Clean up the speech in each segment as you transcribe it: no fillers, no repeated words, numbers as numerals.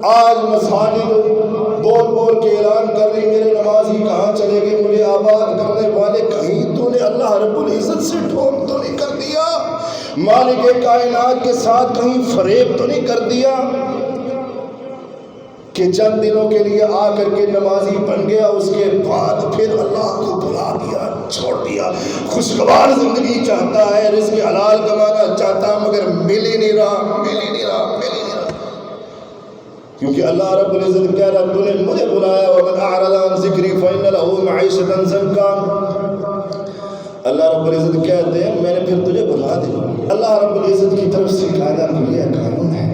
آج مساجد بول بول کے اعلان کر رہی میرے نمازی کہاں چلے گئے، مجھے آباد کرنے والے، کہیں تو نے اللہ رب العزت سے ٹھوک تو نہیں کر دیا، مالک کائنات کے ساتھ کہیں فریب تو نہیں کر دیا کہ چند دنوں کے لیے آ کر کے نمازی بن گیا، اس کے بعد پھر اللہ کو بھلا دیا، چھوڑ دیا۔ خوشگوار زندگی چاہتا ہے، رزق حلال کمانا چاہتا مگر مل ہی نہیں رہا، کیونکہ اللہ رب العزت کہہ رہا تو نے مجھے بلایا، وَمَنْ أَعْرَضَ عَنْ ذِكْرِي فَإِنَّ لَهُ مَعِيشَةً ضَنكًا۔ اللہ رب العزت کہتے ہیں میں نے پھر تجھے بلا دیا۔ اللہ رب العزت کی طرف سے قاعدہ کلیہ قانون ہے،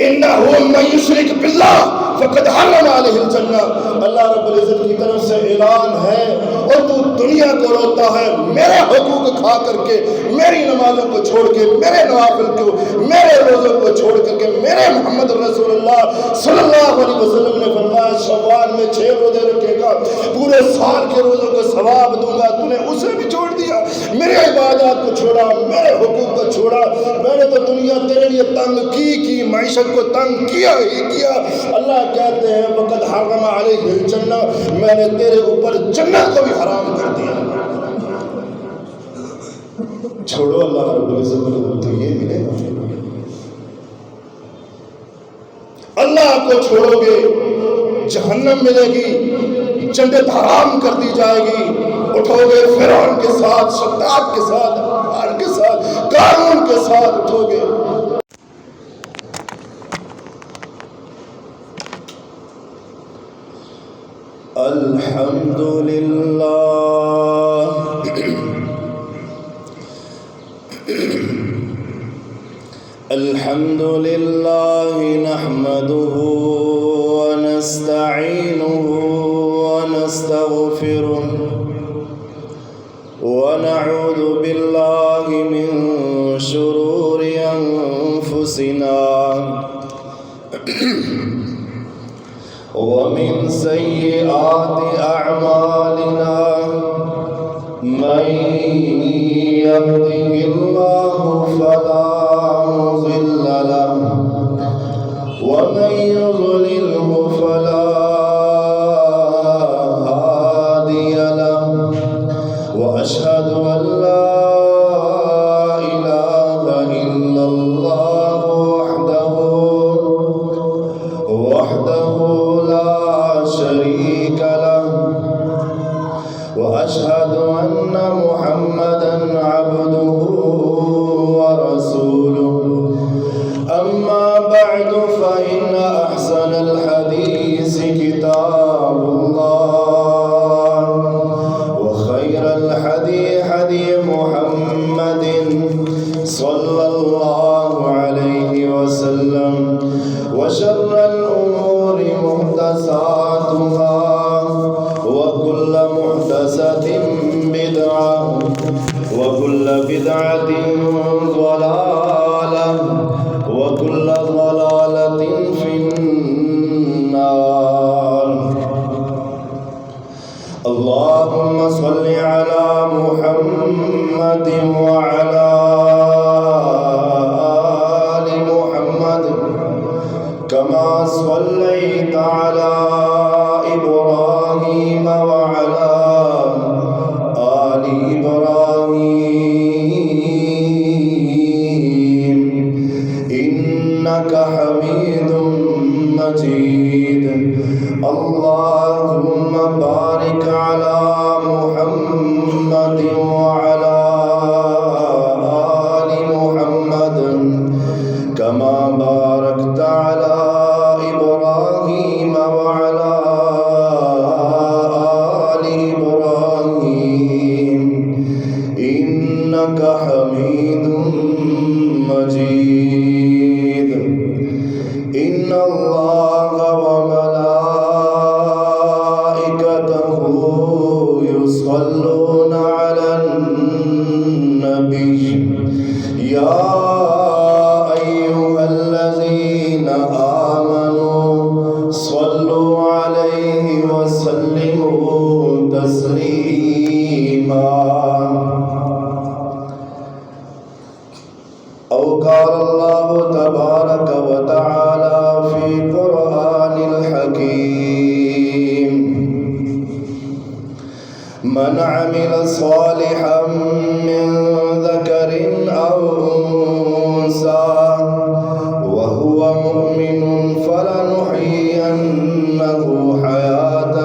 إِنَّهُ مَن يُشْرِكْ بِاللَّهِ فَقَدْ حَرَّمَ عَلَيْهِ الْجَنَّةَ۔ اللہ رب العزت کی طرف سے اعلان ہے، اور تو دنیا کو روتا ہے میرے حقوق کھا کر کے، میری نمازوں کو چھوڑ کے، میرے نوافل کو، میرے روزوں کو چھوڑ کر کے، میرے محمد رسول اللہ صلی اللہ علیہ وسلم نے فرمایا شوال میں 6 روزے رکھے گا، پورے سال کے روزوں کو ثواب دوں گا، تو نے اسے بھی چھوڑ دیا، میرے عبادات کو چھوڑا، میرے حقوق کو چھوڑا، میں نے تو دنیا تیرے لیے تنگ کی معیشت کو تنگ کیا ہی کیا۔ اللہ کہتے ہیں وقد حرم علیہ الجنہ، میں نے تیرے اوپر جنت کو بھی حرام کر دیا۔ چھوڑو اللہ رب العزت تو یہ ملے گا، اللہ کو چھوڑو گے جہنم ملے گی، جنت حرام کر دی جائے گی، اٹھو گے فرعون کے ساتھ، شداد کے ساتھ، ہار کے ساتھ، قارون کے ساتھ اٹھو گے۔ الحمدللہ الحمدللہ نحمده ونستعینه ونستغفره ونعوذ باللہ من شرور انفسنا ومن سيئات أعمالنا، من يهده الله فلا مضل له ومن يضلله فلا هادي له، وأشهد أن لا إله إلا الله وحده لا شريك له، وأشهد أن محمدا عبده ورسوله، أما بعد فإن أحسن الحديث كتاب الله، وخير الحديث حديث محمد صلى الله عليه وسلم، وشر الأمور محدثاتها، وكل محدثة بدعة، وكل بدعة ضلالة، وكل ضلالة في النار۔ اللهم صل على محمد وعلى آل محمد كما صليت على إبراهيم وعلى آل إبراهيم إنك حميد مجيد۔ اللهم بارك على محمد وعلى آل محمد كما باركت على إبراهيم وعلى آل إبراهيم إنك حميد مجيد۔ إن الله وملائكته يصلون على النبي، يا أيها الذين آمنوا صلوا عليه وسلموا تسليما۔ أو قال الله تبارك وتعالى من عمل صالحا من ذكر أو أنثى وهو مؤمن فلنحيينه حياة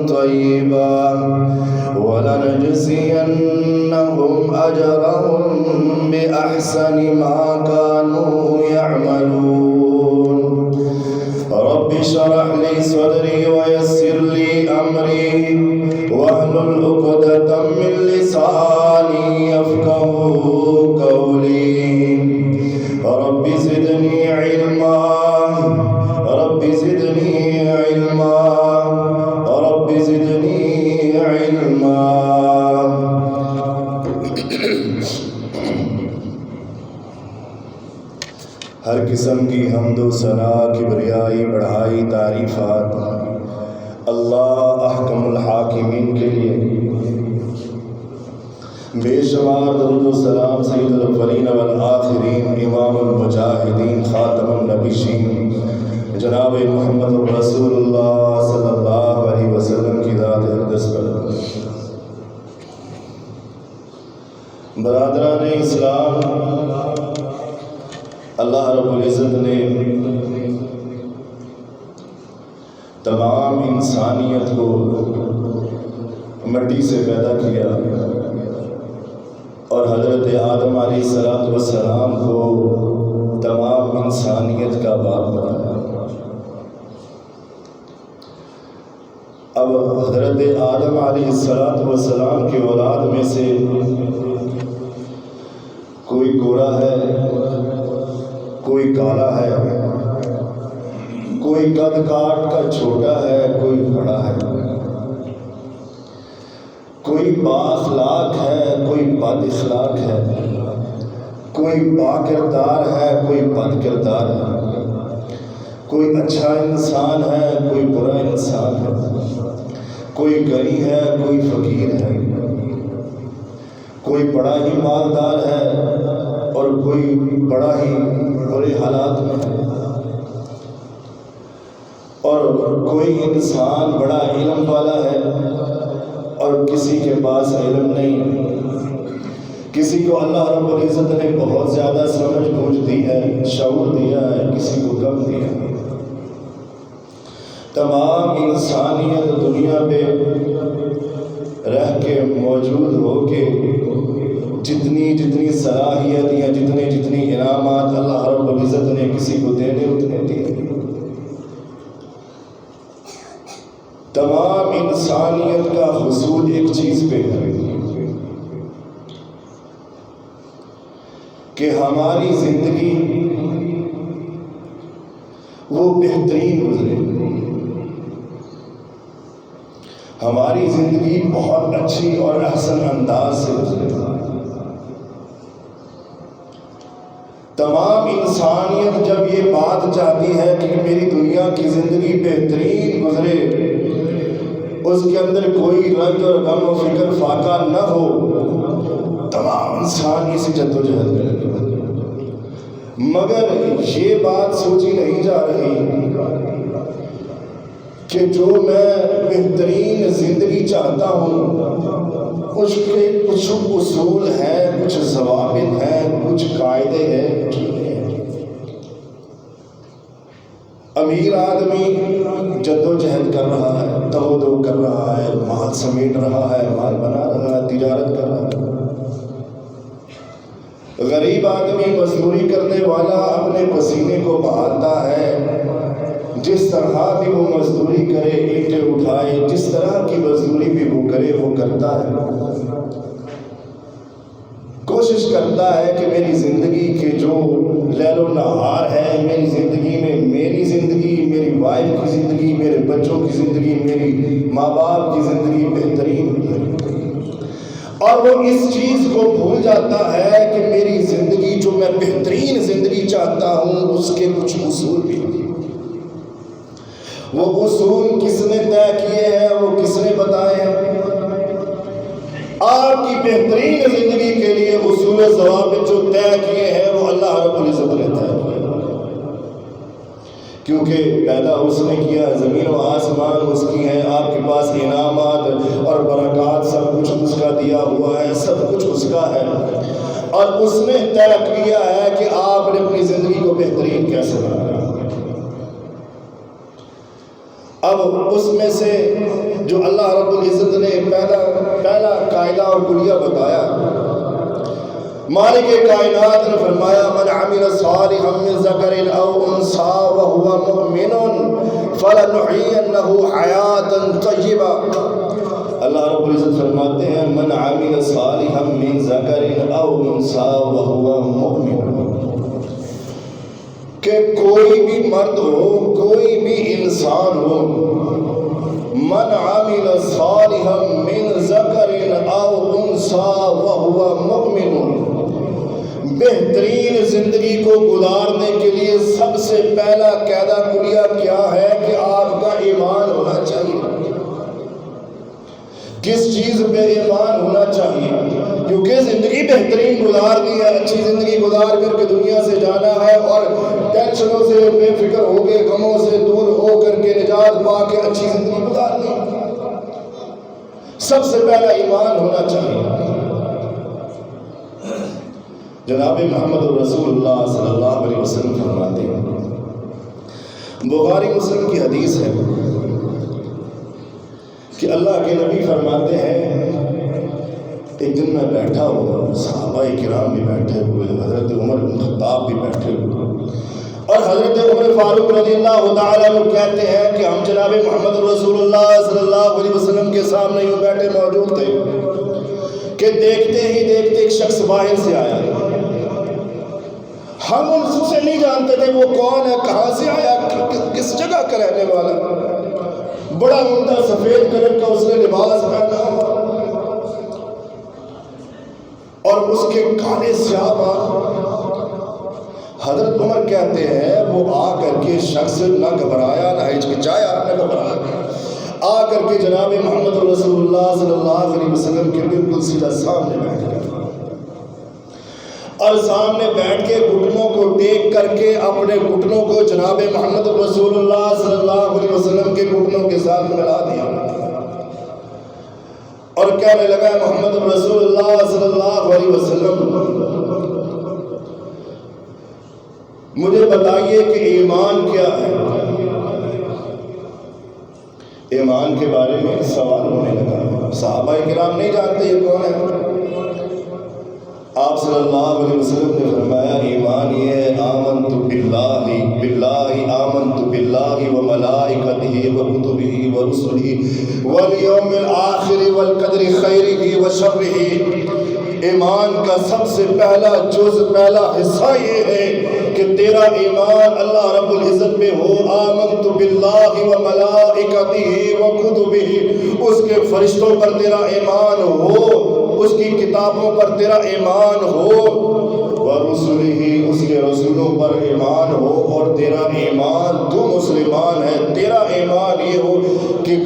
طيبة ولنجزينهم أجرهم بأحسن ما كانوا يعملون رب اشرح لي صدري ويسر لي أمري واحلل عقدة من لساني يفقهوا قولي رب زدني علما رب زدني علما رب زدني علما. ہر قسم کی حمد و ثنا کبریائی بڑھائی تعریفات اللہ احکم الحاکمین کے لیے. بے شمار درود و سلام سید الاولین والآخرین امام المجاہدین خاتم النبیین جناب محمد رسول اللہ صلی اللہ علیہ وسلم کی ذات اقدس پر. برادران اسلام، اللہ رب العزت نے تمام انسانیت کو مٹی سے پیدا کیا اور حضرت آدم علیہ السلام کو تمام انسانیت کا باپ بنایا. اب حضرت آدم علیہ السلام کی اولاد میں سے کوئی گورا ہے، کوئی کالا ہے، کوئی قد کاٹ کا چھوٹا ہے، کوئی بڑا ہے، کوئی با اخلاق ہے، کوئی بد اخلاق ہے، کوئی با کردار ہے، کوئی بد کردار ہے، کوئی اچھا انسان ہے، کوئی برا انسان ہے، کوئی غنی ہے، کوئی فقیر ہے، کوئی بڑا ہی مالدار ہے اور کوئی بڑا ہی برے حالات میں ہے، اور کوئی انسان بڑا علم والا ہے اور کسی کے پاس علم نہیں. کسی کو اللہ رب العزت نے بہت زیادہ سمجھ بوجھ دی ہے، شعور دیا ہے، کسی کو کم دیا ہے. تمام انسانیت دنیا پہ رہ کے موجود ہو کے جتنی صلاحیت یا جتنی انعامات اللہ رب العزت نے کسی کو دینے اتنے دیے. تمام انسانیت کا حصول ایک چیز پہ ہے کہ ہماری زندگی وہ بہترین گزرے، ہماری زندگی بہت اچھی اور احسن انداز سے گزرے. تمام انسانیت جب یہ بات چاہتی ہے کہ میری دنیا کی زندگی بہترین گزرے، اس کے اندر کوئی رنج اور غم و فکر فاقہ نہ ہو، تمام انسان اسی جدوجہد کریں گے. مگر یہ بات سوچی نہیں جا رہی کہ جو میں بہترین زندگی چاہتا ہوں اس کے کچھ اصول ہیں، کچھ ضوابط ہیں، کچھ قاعدے ہیں. امیر آدمی جدوجہد کر رہا ہے، دو کر رہا ہے، مال سمیٹ رہا ہے، مال بنا رہا ہے، تجارت کر رہا ہے. غریب آدمی مزدوری کرنے والا اپنے پسینے کو بہاتا ہے. جس طرح بھی وہ مزدوری کرے، اینٹیں اٹھائے، جس طرح کی مزدوری بھی وہ کرے وہ کرتا ہے. کوشش کرتا ہے کہ میری زندگی کے جو لیل و نہار ہے، میری زندگی میں میری زندگی، میری وائف کی زندگی، میرے بچوں کی زندگی، میری ماں باپ کی زندگی بہترین ہو. اور وہ اس چیز کو بھول جاتا ہے کہ میری زندگی جو میں بہترین زندگی چاہتا ہوں اس کے کچھ اصول بھی ہیں. وہ اصول کس نے طے کیے ہیں، وہ کس نے بتائے ہیں؟ آپ کی بہترین زندگی کے لیے اصول و ضوابط جو طے کیے ہیں وہ اللہ رب العزت نے طے کیے. کیونکہ پیدا اس نے کیا، زمین و آسمان اس کی ہیں، آپ کے پاس انعامات اور برکات سب کچھ اس کا دیا ہوا ہے، سب کچھ اس کا ہے، اور اس نے طے کیا ہے کہ آپ نے اپنی زندگی کو بہترین کیسے بنانا۔ اب اس میں سے جو اللہ رب العزت نے پہلا قاعدہ اور کلیہ بتایا، مالک کائنات نے فرمایا من عمل صالحا من ذکر او انثى وهو مؤمن فلنحيينه حیاة طیبہ۔ اللہ رب العزت فرماتے ہیں من عمل صالحا من ذکر او انثى وهو مؤمن، کہ کوئی بھی مرد ہو، کوئی بھی انسان ہو، من عمل صالحا من ذکر او انثى وهو مؤمن، بہترین زندگی کو گزارنے کے لیے سب سے پہلا قاعدہ کلیہ کیا ہے کہ آپ کا ایمان ہونا چاہیے۔ کس چیز پہ ایمان ہونا چاہیے؟ کیونکہ زندگی بہترین گزارنی ہے، اچھی زندگی گزار کر کے دنیا سے جانا ہے، اور ٹینشنوں سے بے فکر ہو کے، غموں سے دور ہو کر کے، نجات پا کے اچھی زندگی گزارنی ہے۔ سب سے پہلا ایمان ہونا چاہیے۔ جناب محمد رسول اللہ صلی اللہ علیہ وسلم فرماتے ہیں، بخاری مسلم کی حدیث ہے کہ اللہ کے نبی فرماتے ہیں ایک دن میں بیٹھا ہوا، صحابہ کرام بھی بیٹھے ہوئے، حضرت عمر بن خطاب بھی بیٹھے ہوئے، اور حضرت عمر فاروق رضی اللہ تعالیٰ عنہ کہتے ہیں کہ ہم جناب محمد رسول اللہ صلی اللہ علیہ وسلم کے سامنے یوں بیٹھے موجود تھے کہ دیکھتے ہی دیکھتے ایک شخص باہر سے آیا۔ ہم ان سے نہیں جانتے تھے وہ کون ہے، کہاں سے آیا، کس جگہ کا رہنے والا۔ بڑا عمدہ سفید کلر کا اس نے لباس پہنا اور اس کے کالے سیاہ بال۔ حضرت عمر کہتے ہیں وہ آ کر کے شخص نہ گھبرایا، نہ ہچکچایا، نہ گھبرایا، آ کر کے جناب محمد رسول اللہ صلی اللہ علیہ وسلم کے بالکل سیدھا سامنے بیٹھ گیا، اور سامنے بیٹھ کے گھٹنوں کو ٹیک کر کے اپنے گھٹنوں کو جناب محمد رسول اللہ صلی اللہ علیہ وسلم کے گھٹنوں کے ساتھ ملا دیا، اور کہنے لگا محمد رسول اللہ صلی اللہ علیہ وسلم مجھے بتائیے کہ ایمان کیا ہے۔ ایمان کے بارے میں سوال ہونے لگا، صحابہ کرام نہیں جانتے یہ کون ہے۔ آپ صلی اللہ علیہ وسلم نے فرمایا ایمان یہ ہے آمنت باللہ آمنت باللہ و ملائکتہ و کتبہ و رسلہ والیوم الآخر والقدر خیرہ و شرہ۔ ایمان کا سب سے پہلا جز، پہلا حصہ یہ ہے کہ تیرا ایمان اللہ رب العزت پہ ہو، آمنت باللہ و ملائکتہ و کتبہ، اس کے فرشتوں پر تیرا ایمان ہو، اس کی کتابوں پر تیرا ایمان ہو، ورسلہ، اس کے رسولوں پر ایمان ہو، اور تیرا ایمان، تو مسلمان ہے، تیرا ایمان یہ ہو کہ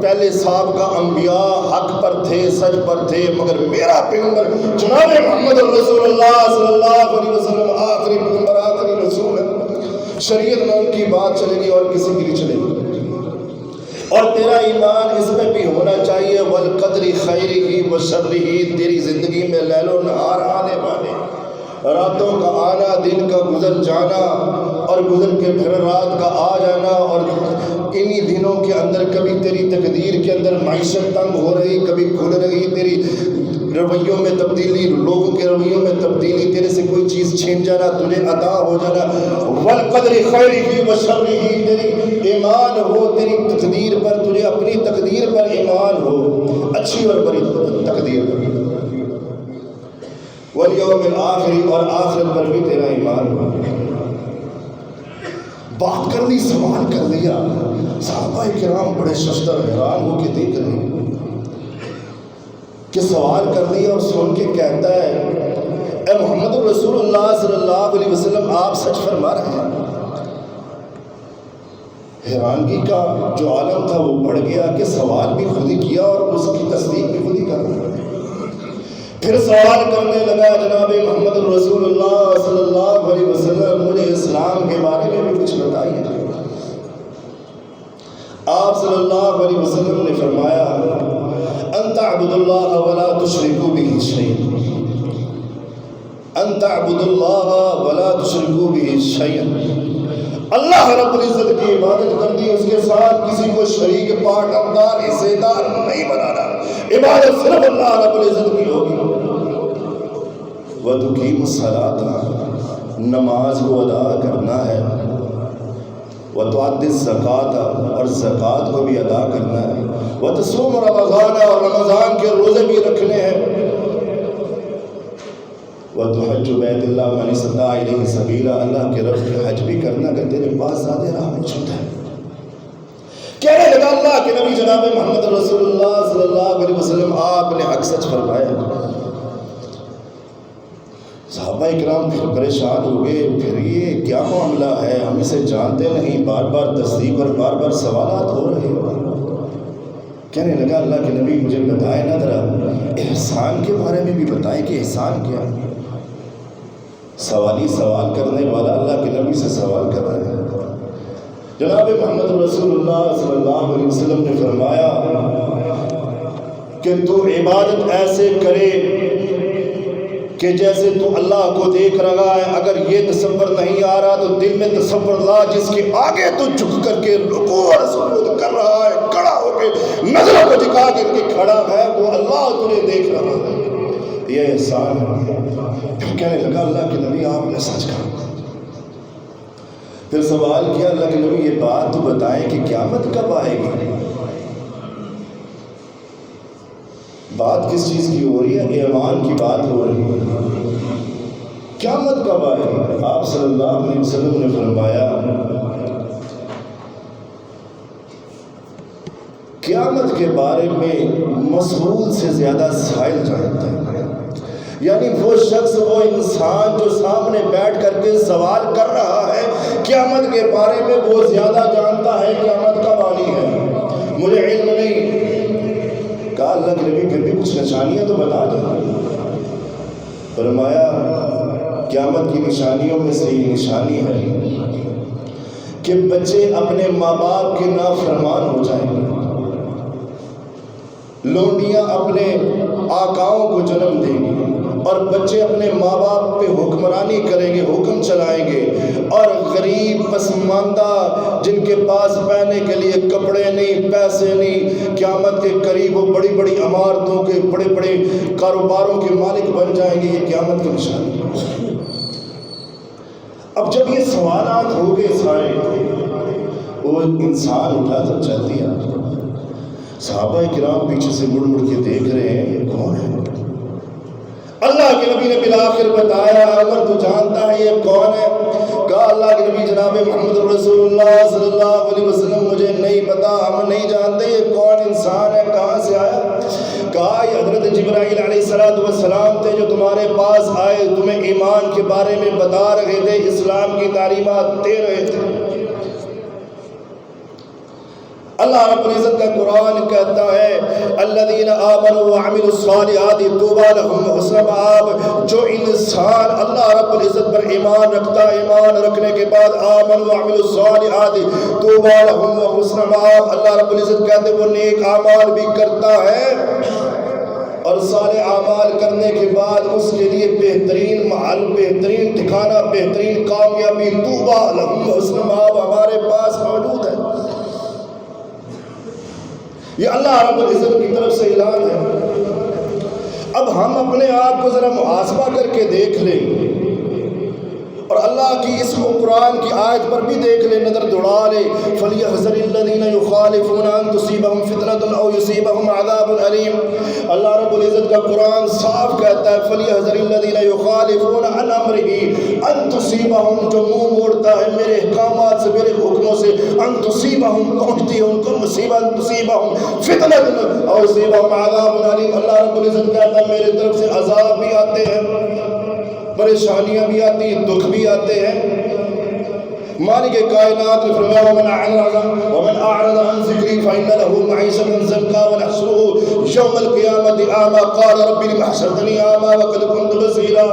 پہلے سابقہ انبیاء حق پر تھے، سچ پر تھے، مگر میرا پیغمبر جناب محمد رسول اللہ صلی اللہ علیہ وسلم آخری پیغمبر، آخری رسول ہے، شریعت میں ان کی بات چلے گی اور کسی کی نہیں چلے گی۔ اور تیرا ایمان اس میں بھی ہونا چاہیے والقدر خیرہ و شرہ، تیری زندگی میں لیل و نہار آنے والے، راتوں کا آنا، دن کا گزر جانا، اور گزر کے پھر رات کا آ جانا، اور انہی دنوں کے اندر کبھی تیری تقدیر کے اندر معیشت تنگ ہو رہی، کبھی کھل رہی، تیری رویوں میں تبدیلی، لوگوں کے رویوں میں تبدیلی، تیرے سے کوئی چیز چھین جانا، تجھے عطا ہو جانا، والقدر خیرہ و شرہ، تیری ایمان ہو تیری تقدیر پر، تجھے اپنی تقدیر پر ایمان ہو، اچھی اور بری تقدیر پر، والیوم الآخر، اور آخرت پر بھی تیرا ایمان ہو۔ بات کر لی، سوال کر لیا، صحابہ کرام بڑے ششدر حیران ہو کے دیکھ رہے ہیں کہ سوال کر لیا، اور سن کے کہتا ہے اے محمد رسول اللہ صلی اللہ علیہ وسلم آپ سچ فرما رہے ہیں۔ حیرانگی کا جو عالم تھا وہ بڑھ گیا کہ سوال بھی خود ہی کیا اور اس کی تصدیق بھی خود ہی کر رہا ہے۔ پھر سوال کرنے لگا جناب محمد رسول اللہ صلی اللہ علیہ وسلم مجھے اسلام کے بارے میں بھی کچھ بتائیے۔ آپ صلی اللہ علیہ وسلم نے فرمایا ان تعبد اللہ ولا تشرکوا به شیئا، ان تعبد اللہ ولا تشرکوا به شیئا، اللہ رب العزت کی عبادت کرنی، اس کے ساتھ کسی کو شریک پارٹنر حصے دار نہیں بنانا، عبادت صرف اللہ رب العزت کی ہوگی۔ وَتُقِيمُ الصَّلَاةَ، نماز کو ادا کرنا ہے، وَتُؤَدِّ الزَّكَاةَ، اور زکوٰۃ کو بھی ادا کرنا ہے، وَتَصُومُ رمضان، اور رمضان کے روزے بھی رکھنے ہیں، وَتُحَجُّ بَيْتَ اللَّهِ مَنِ اسْتَطَاعَ إِلَيْهِ سَبِيلًا، اللہ کے رب کے حج بھی کرنا کہ تیرے پاس زیادہ راہ موجود ہے۔ کہنے لگا اللہ کے نبی جناب محمد رسول اللہ صلی اللہ علیہ وسلم آپ نے حق سچ فرمایا۔ صحابہ اکرام پھر پریشان ہو گئے، پھر یہ کیا معاملہ ہے، ہم اسے جانتے نہیں، بار بار تصدیق اور بار بار سوالات ہو رہے ہیں۔ کہنے لگا اللہ کے نبی مجھے بتائیں نا ذرا احسان کے بارے میں بھی بتائیں کہ احسان کیا ہے۔ سوالی سوال کرنے والا اللہ کے نبی سے سوال کر رہے ہیں۔ جناب محمد رسول اللہ صلی اللہ علیہ وسلم نے فرمایا کہ تو عبادت ایسے کرے کہ جیسے تو اللہ کو دیکھ رہا ہے، اگر یہ تصور نہیں آ رہا تو دل میں تصور لا جس کے آگے تو جھک کر کے رکوع اور سجود کر رہا ہے، کھڑا ہو کے نظروں کو جھکا کر کے کھڑا ہے، وہ اللہ تجھے دیکھ رہا ہے، یہ احسان ہے۔ پھر کہنے لگا اللہ کے نبی آپ نے سچ کہا۔ پھر سوال کیا اللہ کے نبی یہ بات تو بتائیں کہ قیامت کب آئے گی؟ بات کس چیز کی ہو رہی ہے؟ ایمان کی بات ہو رہی ہے۔ قیامت کب آئے گی؟ آپ صلی اللہ علیہ وسلم نے فرمایا قیامت کے بارے میں مسئول سے زیادہ سائل جانتا ہے، یعنی وہ شخص، وہ انسان جو سامنے بیٹھ کر کے سوال کر رہا ہے قیامت کے بارے میں، وہ زیادہ جانتا ہے قیامت کب آنی ہے۔ مجھے علم نہیں۔ کہا اللہ کے نبی پھر بھی کچھ نشانیاں تو بتا دیں۔ فرمایا قیامت کی نشانیوں میں سے یہ نشانی ہے کہ بچے اپنے ماں باپ کے نافرمان ہو جائیں گے، لونڈیاں اپنے آقاؤں کو جنم دیں گی، اور بچے اپنے ماں باپ پہ حکمرانی کریں گے، حکم چلائیں گے، اور غریب پسماندہ جن کے پاس پہننے کے لیے کپڑے نہیں، پیسے نہیں، قیامت کے قریب وہ بڑی بڑی عمارتوں کے بڑے بڑے کاروباروں کے مالک بن جائیں گے۔ یہ قیامت کی نشانی ہے۔ اب جب یہ سوالات ہو گئے سارے، وہ انسان اٹھا تو چل دیا۔ صحابہ کرام پیچھے سے مڑ مڑ کے دیکھ رہے ہیں یہ کون ہے؟ اللہ کے نبی نے بالآخر بتایا عمر تو جانتا ہے یہ کون ہے؟ کہا اللہ کے نبی جناب محمد رسول اللہ صلی اللہ علیہ وسلم مجھے نہیں پتا، ہم نہیں جانتے یہ کون انسان ہے، کہاں سے آیا؟ کہا یہ حضرت جبرائیل علیہ السلام تھے جو تمہارے پاس آئے، تمہیں ایمان کے بارے میں بتا رہے تھے، اسلام کی تعلیمات دے رہے تھے۔ اللہ رب العزت کا قرآن کہتا ہے الذین آمنوا وعملوا الصالحات طوبی لہم وحسن مآب، جو انسان اللہ رب العزت پر ایمان رکھتا ہے، ایمان رکھنے کے بعد آمنوا وعملوا الصالحات طوبی لہم وحسن مآب، اللہ رب العزت کہتے ہیں وہ نیک اعمال بھی کرتا ہے، اور صالح اعمال کرنے کے بعد اس کے لیے بہترین محل، بہترین ٹھکانہ، بہترین کامیابی طوبی لہم وحسن مآب ہمارے پاس موجود ہے۔ یہ اللہ رب العزت کی طرف سے اعلان ہے۔ اب ہم اپنے آپ کو ذرا محاسبہ کر کے دیکھ لیں، اور اللہ کی اس قرآن کی آیت پر بھی دیکھ لیں، نظر دوڑا لیں۔ فَلْيَحْذَرِ الَّذِينَ يُخَالِفُونَ عَن تُصِيبَهُمْ فِتْنَةٌ أَوْ يُصِيبَهُمْ عَذَابٌ أَلِيمٌ۔ اللہ رب العزت کا قرآن صاف کہتا ہے فَلْيَحْذَرِ الَّذِينَ يُخَالِفُونَ عَنْ أَمْرِهِ أَن تُصِيبَهُمْ، جو منہ موڑتا ہے میرے احکامات سے، میرے حکموں سے، أَن تُصِيبَهُمْ، پہنچتی ہے ان کو مصیبت، أَن تُصِيبَهُمْ فِتْنَةٌ أَوْ يُصِيبَهُمْ عَذَابٌ أَلِيمٌ۔ اللہ رب العزت کہتا ہے میرے طرف سے عذاب بھی آتے ہیں، پریشانیاں بھی آتی ہیں، دکھ بھی آتے ہیں۔ مالک کائنات نے فرمایا ومن اعرض عن ذکری ذکری فإن له معیشة ضنکا ونحشره یوم القیامة أعمى قال رب لم حشرتنی أعمى وقد كنت بصیرا.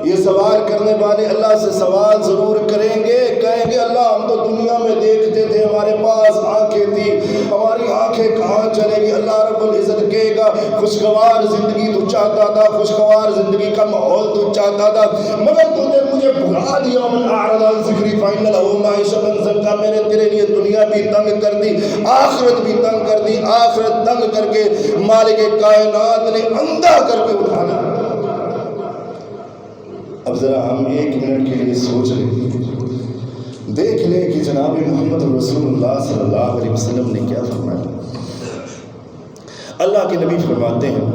یہ سوال کرنے والے اللہ سے سوال ضرور کریں گے، کہیں گے اللہ ہم تو دنیا میں دیکھتے تھے، ہمارے پاس آنکھیں تھی، ہماری آنکھیں کہاں چلے گی؟ اللہ رب العزت کہے گا خوشگوار زندگی تو چاہتا تھا، خوشگوار زندگی کا ماحول تو چاہتا تھا، مگر تو نے مجھے بھلا دیا. من اعرض عن ذکری فإن له معیشة ضنکا. میں نے تیرے لیے دنیا بھی تنگ کر دی، آخرت بھی تنگ کر دی. آخرت تنگ کر کے مالک کائنات نے اندھا کر کے اٹھانا. اب ذرا ہم ایک منٹ کے لیے سوچ لیں، دیکھ لیں کہ جناب محمد رسول اللہ صلی اللہ علیہ وسلم نے کیا فرمایا. اللہ کے نبی فرماتے ہیں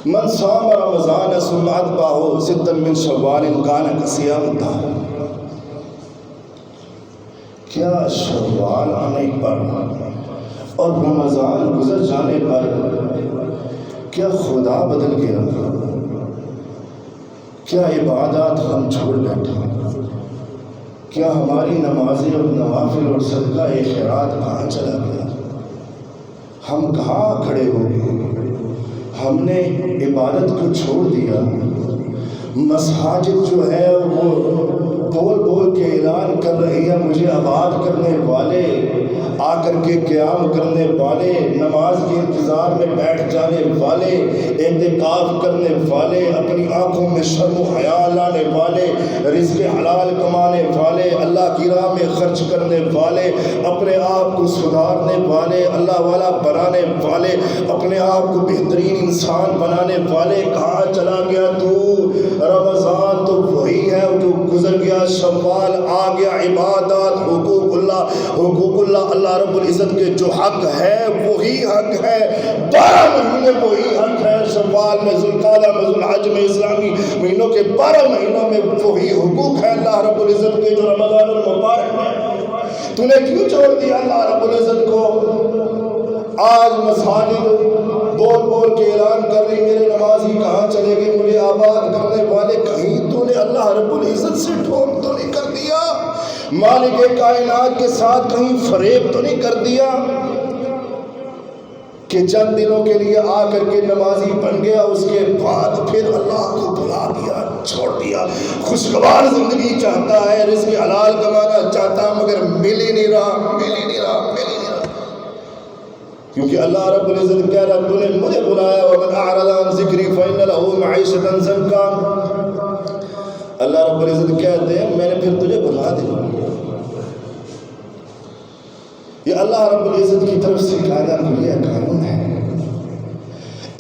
من صام رمضان ثم اتبعه ستا من شوال كان كصيام الدهر. کیا شوال آنے پر اور رمضان گزر جانے پر کیا خدا بدل گیا؟ کیا عبادات ہم چھوڑ بیٹھے؟ کیا ہماری نمازیں اور نوافل اور صدقہ خیرات کہاں چلا گیا؟ ہم کہاں کھڑے ہو گئے؟ ہم نے عبادت کو چھوڑ دیا. مساجد جو ہے وہ بول بول کے اعلان کر رہی ہے مجھے آباد کرنے والے، آ کر کے قیام کرنے والے، نماز کے انتظار میں بیٹھ جانے والے، اعتکاف کرنے والے، اپنی آنکھوں میں شرم و حیا لانے والے، رزق حلال کمانے والے، اللہ کی راہ میں خرچ کرنے والے، اپنے آپ کو سدھارنے والے، اللہ والا بنانے والے، اپنے آپ کو بہترین انسان بنانے والے. کہاں چلا گیا تو؟ رمضان تو وہی ہے جو گزر گیا، شوال آ گیا. عبادات، حقوق اللہ اللہ رب العزت کے جو حق ہے وہی حق ہے. 12 مہینے وہی حق ہے. شوال میں، ذوالقعدہ میں، ذوالحج میں، اسلامی مہینوں کے 12 مہینوں میں وہی حقوق ہے اللہ رب العزت کے جو رمضان المبارک میں. تو نے کیوں چھوڑ دیا اللہ رب العزت کو؟ آج مساجد بول بول کے اعلان کر رہی میرے نمازی کہاں چلے گئے، مجھے آباد کرنے والے. کہیں تو نے اللہ رب العزت سے ٹھوک تو نہیں کر دیا؟ مالک کائنات کے ساتھ کہیں فریب تو نہیں کر دیا کہ چند دنوں کے لیے آ کر کے نمازی بن گیا، اس کے بعد پھر اللہ کو بھلا دیا، چھوڑ دیا. خوشگوار زندگی چاہتا ہے، رزق حلال کمانا چاہتا مگر مل ہی نہیں رہا. کیونکہ اللہ رب العزت کہہ رہا تو نے مجھے بلایا ومن اعرض عن ذکری فإن له معیشة ضنکا. اللہ رب العزت کہتے ہیں میں نے پھر تجھے بلا دیا. یہ اللہ رب العزت کی طرف سے قاعدہ کلیہ قانون ہے.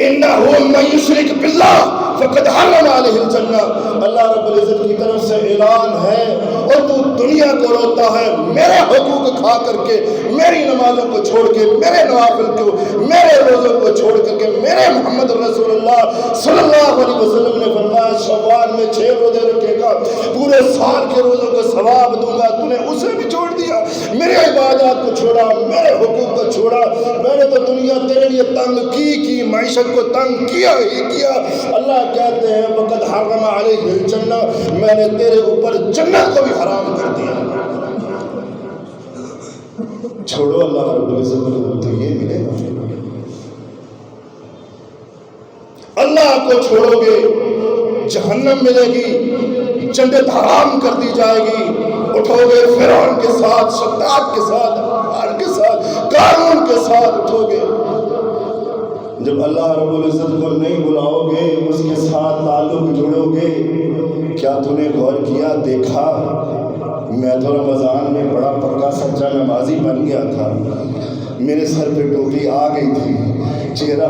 انہ من یشرک باللہ فقد حرم علیہ الجنہ. اللہ رب العزت کی طرف سے اعلان ہے اور تو دنیا کو روتا ہے میرے حقوق کھا کر کے، میری نمازوں کو چھوڑ کے، میرے نوافل کو، میرے روزوں کو چھوڑ کر کے. میرے محمد رسول اللہ صلی اللہ علیہ وسلم نے فرمایا شوال میں 6 روزے رکھے گا، پورے سال کے روزوں کو ثواب دوں گا. تو نے اسے بھی چھوڑ دیا، میرے عبادات کو چھوڑا، میرے حقوق کو چھوڑا. میں نے تو دنیا تیرے لیے تنگ کی معیشت کو تنگ کیا ہی کیا. اللہ کہتے ہیں وقد حرم علیہ الجنہ، میں نے تیرے اوپر جنت کو بھی حرام کر دیا. چھوڑو اللہ رب العزت کو تو یہ ملے گا. اللہ کو چھوڑو گے جہنم ملے گی، جنت حرام کر دی جائے گی. اٹھو گے فرعون کے ساتھ، شداد کے ساتھ، ہار کے ساتھ، قارون کے ساتھ اٹھو گے. جب اللہ رب العزت کو نہیں بلاؤ گے، اس کے ساتھ تعلق جوڑو گے. کیا تو نے غور کیا، دیکھا میں تو رمضان میں بڑا پکا سچا نمازی بن گیا تھا، میرے سر پہ ٹوپی آ گئی تھی، چہرہ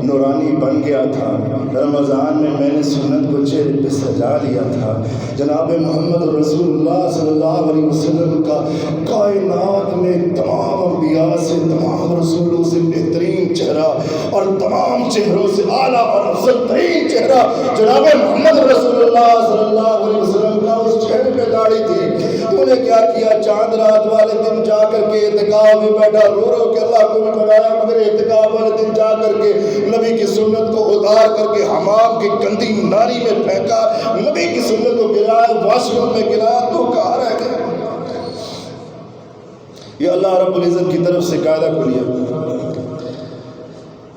نورانی بن گیا تھا. رمضان میں نے سنت کو چہرے پہ سجا لیا تھا. جناب محمد رسول اللہ صلی اللہ علیہ وسلم کا کائنات میں تمام انبیاء سے، تمام رسولوں سے بہترین چہرہ اور تمام چہروں سے اعلیٰ اور افضل ترین چہرہ جناب محمد رسول اللہ صلی اللہ علیہ وسلم کا. اس چہرے پہ داڑھی تھی. تو نے کیا کیا؟ چاند رات والے دن جا کر کے اعتکاف میں بیٹھا، رو رو کے اللہ کو بھی بنایا، مگر اعتکاف والے دن جا کر کے نبی کی سنت کو اتار کر کے حمام کی گندی نالی میں پھینکا، نبی کی سنت کو گرایا، واش روم میں گرایا. تو کہاں رہ گیا؟ یہ اللہ اللہ رب العزت کی طرف سے قاعدہ کھولیا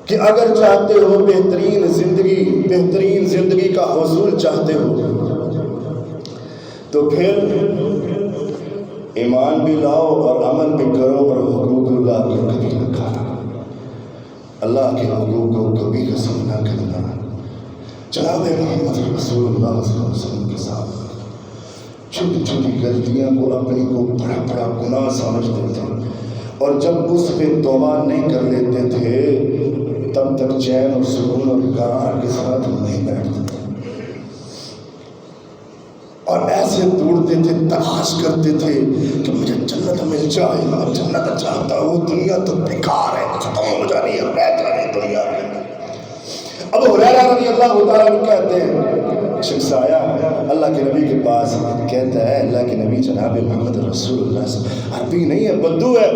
کہ اگر چاہتے ہو بہترین زندگی کا حصول چاہتے ہو تو پھر ایمان بھی لاؤ اور عمل بھی کرو اور حقوق اللہ کو کبھی نہ کھانا، اللہ کے حقوق کو کبھی قسم نہ کرنا۔ جناب محمد رسول اللہ صلی اللہ علیہ وسلم کے ساتھ چھوٹی چھوٹی غلطیاں کو اپنی کو بڑا بڑا گناہ سمجھتے تھے، اور جب اس پہ توبہ نہیں کر لیتے تھے تب تک چین اور سکون اور قرار کے ساتھ نہیں بیٹھتے تھے، اور ایسے دوڑتے تھے، تلاش کرتے تھے کہ مجھے جنت مل جائے، میں جنت چاہتا ہوں، دنیا تو بیکار ہے، ختم ہو جانی ہے، رہ جانی دنیا میں۔ ابو ہریرہ رضی اللہ تعالیٰ عنہ کہتے ہیں شخص آیا اللہ کے نبی کے پاس، کہتا ہے اللہ کے نبی جناب محمد رسول اللہ صلی اللہ علیہ وسلم، عربی نہیں ہے، بدو ہے،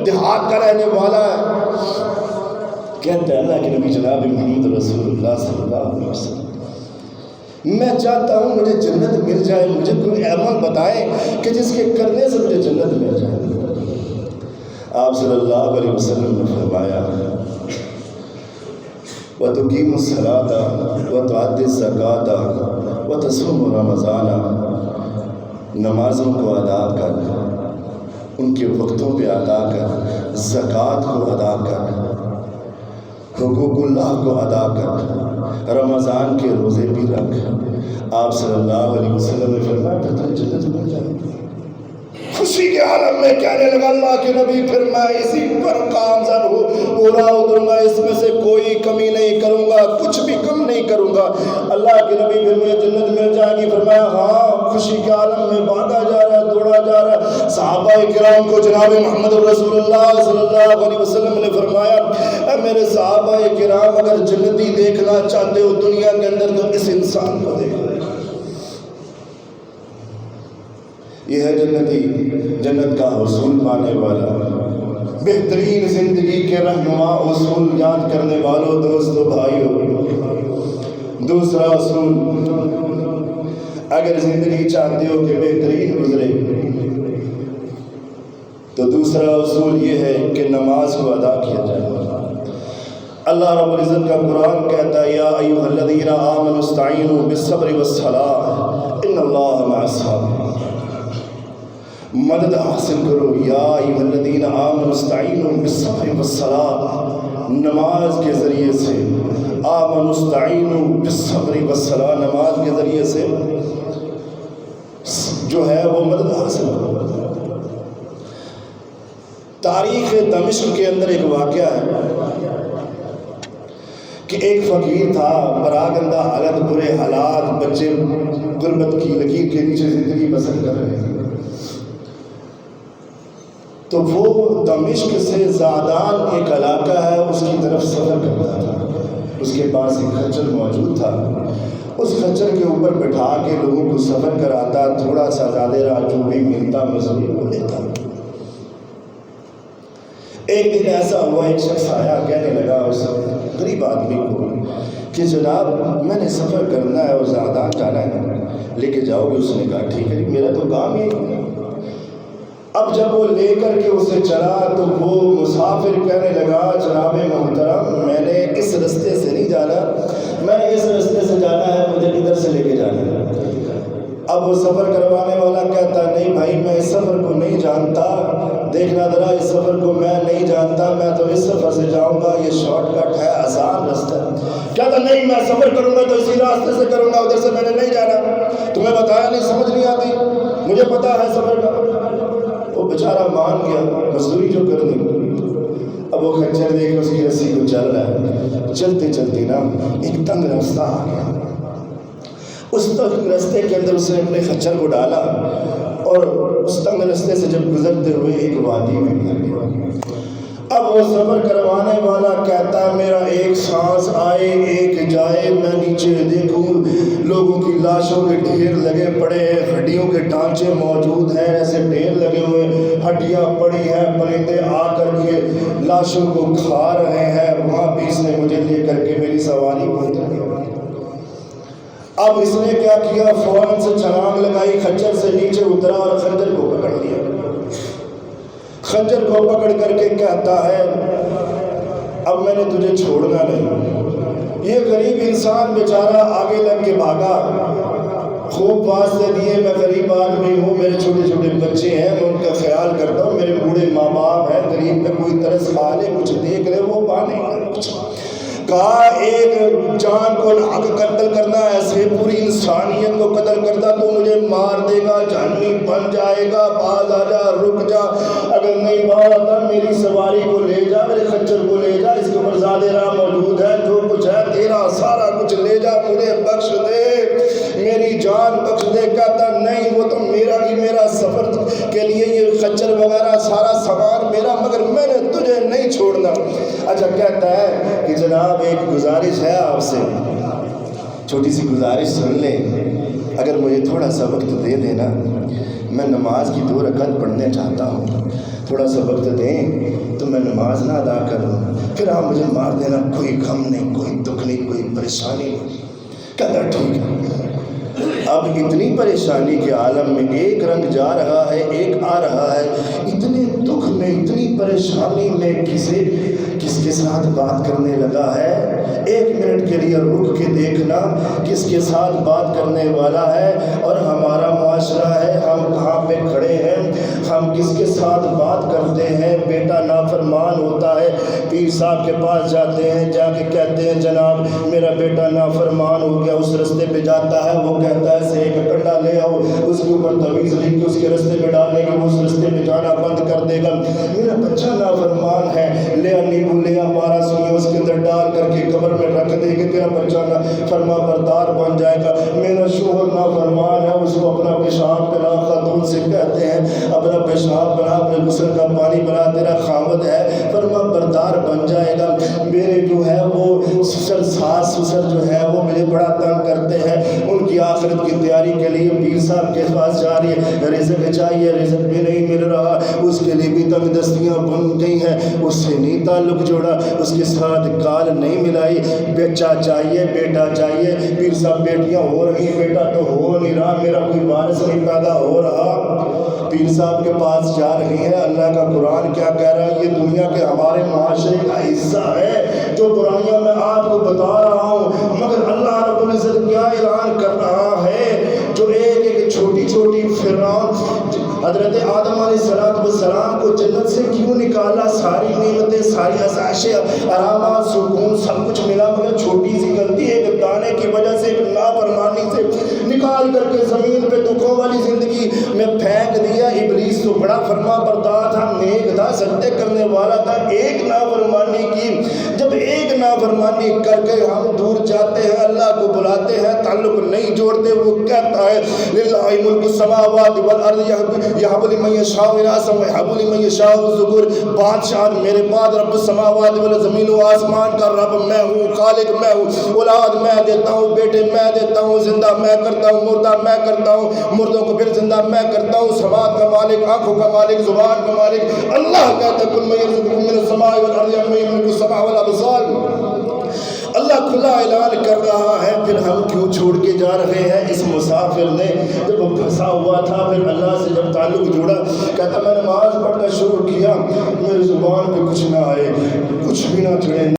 دیہات کا رہنے والا ہے، کہتا ہے اللہ کے نبی جناب محمد رسول اللہ صلی اللہ علیہ وسلم میں چاہتا ہوں مجھے جنت مل جائے، مجھے کوئی عمل بتائیں کہ جس کے کرنے سے مجھے جنت مل جائے۔ آپ صلی اللہ علیہ وسلم نے فرمایا وَتُقِيمُ الصَّلَاةَ وَتُؤَدِّ الزَّكَاةَ وَتَصُومُ رَمَضَانَ، نمازوں کو ادا کر، ان کے وقتوں پہ ادا کر، زکوٰۃ کو ادا کر، حقوق اللہ کو ادا کر، رمضان کے روزے بھی رکھ۔ آپ صلی اللہ علیہ وسلم نے فرمایا پھر تمہیں جنت مل جائے گی۔ خوشی کے عالم میں کہنے لگا اللہ کے نبی پھر میں اسی پر کامزن ہوں، پورا اتروں گا، اس میں سے کوئی کمی نہیں کروں گا، کچھ بھی کم نہیں کروں گا۔ اللہ کے نبی پھر مجھے جنت مل جائے گی، فرمایا ہاں۔ خوشی کے عالم میں بھاگا جا رہا ہے، دوڑا جا رہا ہے۔ صحابہ کرام کو جناب محمد رسول اللہ صلی اللہ علیہ وسلم نے فرمایا اے میرے صحابہ کرام، اگر جنتی دیکھنا چاہتے ہو دنیا کے اندر تو اس انسان کو دیکھو، یہ ہے جنتی، جنت کا حصول پانے والا، بہترین زندگی کے رہنما اصول یاد کرنے والوں دوستو بھائیو۔ دوسرا اصول، اگر زندگی چاہتے ہو کہ بہترین گزرے تو دوسرا اصول یہ ہے کہ نماز کو ادا کیا جائے۔ اللہ رب العزت کا قرآن کہتا ہے یا ایھا الذین آمنوا استعینوا بالصبر والصلاۃ ان اللہ مع الصابرین، مدد حاصل کرو، یا ایھا الذین آمنوا استعینوا بالصبر والصلاۃ، نماز کے ذریعے سے، آمنوا استعینوا بالصبر والصلاۃ، نماز کے ذریعے سے جو ہے وہ مدد حاصل کرو۔ تاریخ دمشق کے اندر ایک واقعہ ہے کہ ایک فقیر تھا، پراگندہ حالت، برے حالات، بچے غربت کی لکیر کے نیچے زندگی بسر کر رہے ہیں، تو وہ دمشق سے زادان ایک علاقہ ہے اس کی طرف سفر کرتا تھا۔ اس کے پاس ایک خچر موجود تھا، اس خچر کے اوپر بٹھا کے لوگوں کو سفر کراتا، تھوڑا سا زیادہ راہ جو بھی ملتا مزدور کو لیتا۔ ایک دن ایسا ہوا ایک شخص آیا، کہنے لگا اس غریب آدمی کو کہ جناب میں نے سفر کرنا ہے اور زادان جانا ہے، لے کے جاؤ گے؟ اس نے کہا ٹھیک ہے، میرا تو کام ہی ہے۔ اب جب وہ لے کر کے اسے چلا تو وہ مسافر کہنے لگا جناب محترم میں نے اس رستے سے نہیں جانا، میں نے اس رستے سے جانا ہے، مجھے ادھر سے لے کے جانا ہے۔ اب وہ سفر کروانے والا کہتا نہیں بھائی میں اس سفر کو نہیں جانتا، دیکھنا ذرا اس سفر کو میں نہیں جانتا، میں تو اس سفر سے جاؤں گا، یہ شارٹ کٹ ہے، آسان رستہ ہے۔ کہتا نہیں میں سفر کروں گا تو اسی راستے سے کروں گا، ادھر سے میں نے نہیں جانا، تمہیں بتایا نہیں، سمجھ نہیں آتی، مجھے پتا ہے سفر کا۔ وہ بیچارہ مان گیا، مزدوری جو کر دی۔ اب وہ خچر دے کے اس کی رسی کو چل رہا ہے، چلتے چلتے نا ایک تنگ راستہ آ گیا، اس تنگ راستے کے اندر اس نے اپنے خچر کو ڈالا اور اس تنگ راستے سے جب گزرتے ہوئے ایک وادی میں گزر گیا۔ اب وہ سفر کروانے والا کہتا ہے میرا ایک سانس آئے ایک جائے، میں نیچے دیکھوں لوگوں کی لاشوں کے ڈھیر لگے پڑے ہیں، ہڈیوں کے ڈھانچے موجود ہیں، ایسے ڈھیر لگے ہوئے، ہڈیاں پڑی ہیں، پرندے آ کر کے لاشوں کو کھا رہے ہیں، وہاں بھی اس نے مجھے لے کر کے میری سواری کو اتر گیا۔ اب اس نے کیا کیا، فوراً سے چھلانگ لگائی، خچر سے نیچے اترا اور خنجر کو پکڑ لیا۔ خنجر کو پکڑ کر کے کہتا ہے اب میں نے تجھے چھوڑنا نہیں۔ یہ غریب انسان بیچارہ آگے لگ کے بھاگا، خوب واسطے دیے میں غریب آدمی ہوں، میرے چھوٹے چھوٹے بچے ہیں، میں ان کا خیال کرتا ہوں، میرے بوڑھے ماں باپ ہیں، غریب پہ کوئی ترس کھا لے، کچھ دیکھ لے، وہ پانے کچھ کہا ایک جان کو حق قتل کرنا ایسے پوری انسانیت کو قتل کرتا تو مجھے مار دے گا، جہنمی بن جائے گا، باز آ جا، رک جا، اگر نہیں باز آتا میری سواری کو لے جا، میرے خچر کو لے جا، اس کے اوپر زیادہ راہ موجود ہے، جو کچھ ہے تیرا سارا کچھ لے جا، مجھے بخش دے، میری جان بخش دے۔ کہتا نہیں وہ تو میرا سفر کے لیے یہ خچر وغیرہ سارا سامان میرا، مگر میں نے تجھے نہیں چھوڑنا۔ اچھا کہتا ہے کہ جناب ایک گزارش ہے آپ سے، چھوٹی سی گزارش سن لیں، اگر مجھے تھوڑا سا وقت دے دینا، میں نماز کی 2 رکعت پڑھنے چاہتا ہوں، تھوڑا سا وقت دیں تو میں نماز نہ ادا کروں، پھر آپ مجھے مار دینا، کوئی غم نہیں، کوئی دکھ نہیں، کوئی پریشانی نہیں۔ کہتا ٹھیک ہے۔ اب اتنی پریشانی کے عالم میں ایک رنگ جا رہا ہے، ایک آ رہا ہے، اتنے دکھ میں، اتنی پریشانی میں کس کے ساتھ بات کرنے لگا ہے؟ 1 منٹ کے لیے رک کے دیکھنا کس کے ساتھ بات کرنے والا ہے، اور ہمارا معاشرہ ہے، ہم کہاں پہ کھڑے ہیں، ہم کس کے ساتھ بات کرتے ہیں۔ بیٹا نافرمان ہوتا ہے، پیر صاحب کے پاس جاتے ہیں، جا کے کہتے ہیں جناب میرا بیٹا نافرمان ہو گیا، اس رستے پہ جاتا ہے، وہ کہتا ہے سے ایک کنڈا لے آؤ، اس کے اوپر تعویذ لکھ کے اس کے رستے پہ ڈالنے کے وہ اس رستے پہ جانا بند کر دے گا۔ میرا بچہ نافرمان ہے، لے نیبو لے 12 سوئیاں اس کے اندر ڈال کر کے قبر میں رکھ دے گے، تیرا بچہ فرما بردار بن جائے گا۔ میرا شوہر نافرمان ہے، اس کو اپنا پیشاب پلا، خاتون سے کہتے ہیں اپنا پیشاب بنا، اپنے غسل کا پانی بنا، تیرا خاوند ہے، فرما بردار بن جائے گا۔ میرے جو ہے وہ سسر ساس سسر جو ہے وہ مجھے بڑا تنگ کرتے ہیں، ان کی آخرت کی تیاری کے لیے پیر صاحب کے پاس جا رہی ہے، رزق چاہیے، رزق بھی نہیں مل رہا، اس کے لیے بھی تنگ دستیاں بن گئی ہیں، اس سے نہیں تعلق جوڑا، اس کے ساتھ کال نہیں ملائی، بچہ چاہیے، بیٹا چاہیے، پیر صاحب بیٹیاں ہو رہی، بیٹا تو ہو نہیں رہا، میرا کوئی وارث نہیں پیدا ہو رہا۔ پیر صاحب کے پاس جا رہی ہے، اللہ کا قرآن کیا کہہ رہا ہے؟ یہ دنیا کے ہمارے معاشرے کا حصہ ہے جو برائیاں میں آپ کو بتا رہا ہوں، مگر اللہ رب العزت کیا اعلان کر رہا ہے؟ جو ایک چھوٹی چھوٹی فرعون حضرت آدم علیہ السلام کو جنت سے کیوں نکالا؟ ساری نعمتیں، ساری آسائشیں، آرامات، سکون سب کچھ ملا، مگر چھوٹی سی غلطی ایک دانے کی وجہ سے، ایک نافرمانی سے نکال کر کے زمین پہ دکھوں والی زندگی میں پھینک دیا۔ ابلیس تو بڑا فرما بردار تھا، نیک تھا، سجدے کرنے والا تھا، ایک نافرمانی کی، جب ایک نافرمانی کر کے ہم دور جاتے ہیں، اللہ کو بلاتے ہیں، تعلق نہیں جوڑتے، وہ کہتا ہے للہ ملک السماوات والارض یہب لمن یشاء اناثا ویہب لمن یشاء الذکور۔ بادشاہ میرے بعد رب السماوات والزمین و آسمان کا رب میں ہوں، خالق میں ہوں، اولاد میں دیتا ہوں، بیٹے میں دیتا ہوں، زندہ میں کرتا ہوں، مردہ میں کرتا ہوں، مردوں کو پھر زندہ میں کرتا ہوں، سماعت کا مالک، آنکھوں کا مالک، زبان کا مالک اللہ کہتا ہے کل من یرزقکم من السماء والارض امن یملک السمع والابصار۔ اللہ کھلا اعلان کر رہا ہے، پھر ہم کیوں چھوڑ کے جا رہے ہیں؟ اس مسافر نے جب وہ پھنسا ہوا تھا، پھر اللہ سے جب تعلق جوڑا، کہتا میں نماز پڑھنا شروع کیا، میری زبان پہ کچھ نہ آئے، کچھ بھی نہ چڑھے،